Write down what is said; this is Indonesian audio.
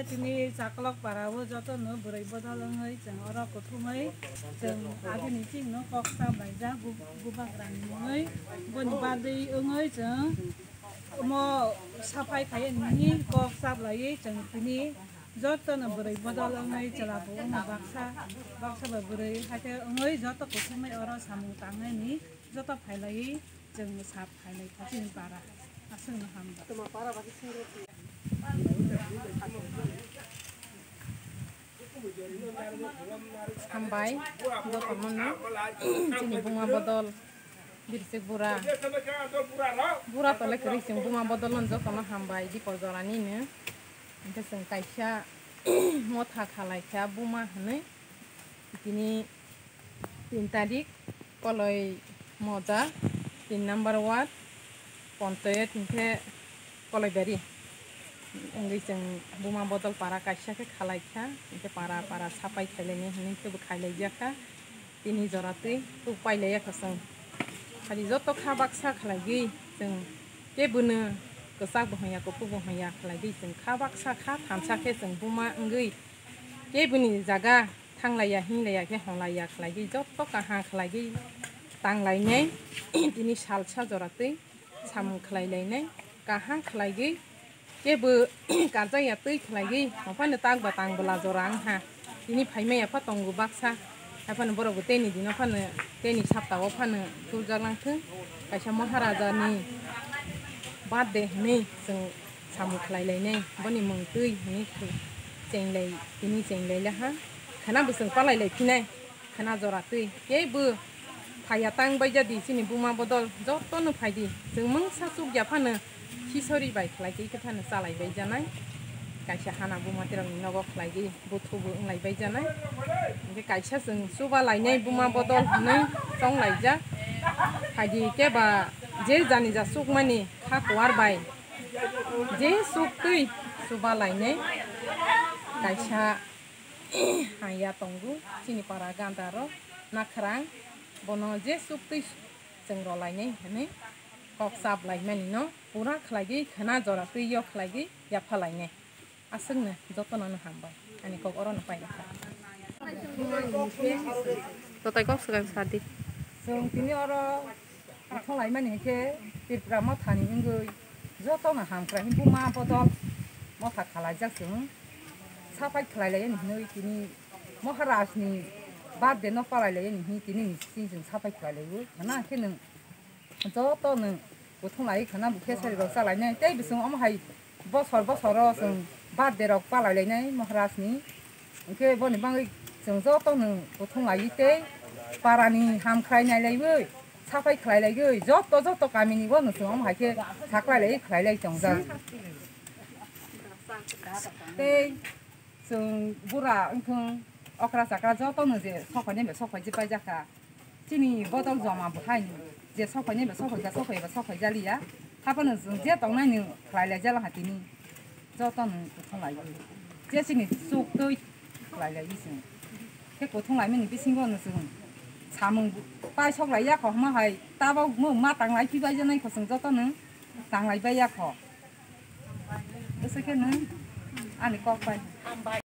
tini caklok parawo joto no burai bodol ngai jeng ora kothumai jeng adini ting no koksa baija gubak rani ngai boni badai ngai jeng mo sapai khai ni koksa lai jeng tini joto no burai bodol ngai jalabo mo baksa ba burai hate ngai joto kothumai ora samung tangai ni joto phailai jeng sap phailai khachin para asung no hamba tuma para bagi singro Hambai, do kamono, sini bunga bodol, birsik bura tole keri sing bunga bodol nonjo kono hambai di pojolani ne, ente sing kaisha motha khalai kya buma hane, kini 3 tarik koloi moja 3 number ward, pontayat ente koloi beri. Enggak jeng buma botol para kaisha ke khalai kha ke para sapai khaileni hini ke khailai jaka tini jorate tu pailai ya khasang khali joto kha baksa khalagi jeng ke bune kesak bohya ko pu bohya khalagi jeng kha baksa kha thamsa ke jeng buma enggui ke buni jaga thanglaya hinglaya ke honglaya khalagi joto ka ha khalagi tanglai nei tini salsa jorate sam khlailai nei ka ha khalagi kebu karja ya tui lagi apa nih tang bela jorang ha ini paime apa tonggu baksa apa nih boro bute nih dino apa nih teni sabta apa nih tu jalan ke kaisa maharaja nih bade nih seng samu kelai nih bani mengtui nih cenglai ini cenglai lah ha karena beseng palai lagi nih karena joratui kebu payatang baja di sini buma bodol joto nu paydi seng mengsasuk ya apa nih Kisori baik lagi kita nih salai bajanai, kaisa hana buma terang nogok lagi butuh nglai bajanai, ini kaisa seng suba lainnya buma botol nih song laija, haji keba je jani jasuk mani hak warbai, je suk tui suba lainnya, kaisa haya tunggu sini para gantaro nakrang, bono je suk tui seng rolainya ini. Kok sab lai meni no pura khlagi khana jora tui yo khlagi ya phalai ne asung ne joto no hamba ani kok oro no pai ka to tai kok sagan sadi sung tini oro tholai mani ke tipra ma thani ngui joto na hamkra hin buma bodol mo kha khalai jak sung sapai khlai lai ni noi tini maharaj ni bad de no palai lai ni tini ni sin sung sapai khlai lai na ke nung joto nung bothong lai khana bukhe sari rok salai nai tei bisung am hai bosor sung bad de rok palai lai nai maharaj ni ke boni bangai sung joto nung bothong lai tei parani ham khlai nai lai boi sapai khlai lai goi joto kamini bon sung am hai ke saklai lai khlai lai chongja tei sung bura engthong okra sakra joto nung je sokhane be sokhai ji pai jaka chini botol joma bhai ni je sokhai ne be sokhai jali ya hapan jung je tong nai ni khlai lai jala hatini joto nung bothong lai je chini suk tui khlai lai isung ke bothong lai meni bising gon sung samung pai sok lai ya kho ma hai ta ba mo ma tang lai pi bai janai kho sung joto nung tang lai bai ya kho ese ke nung ani kok pai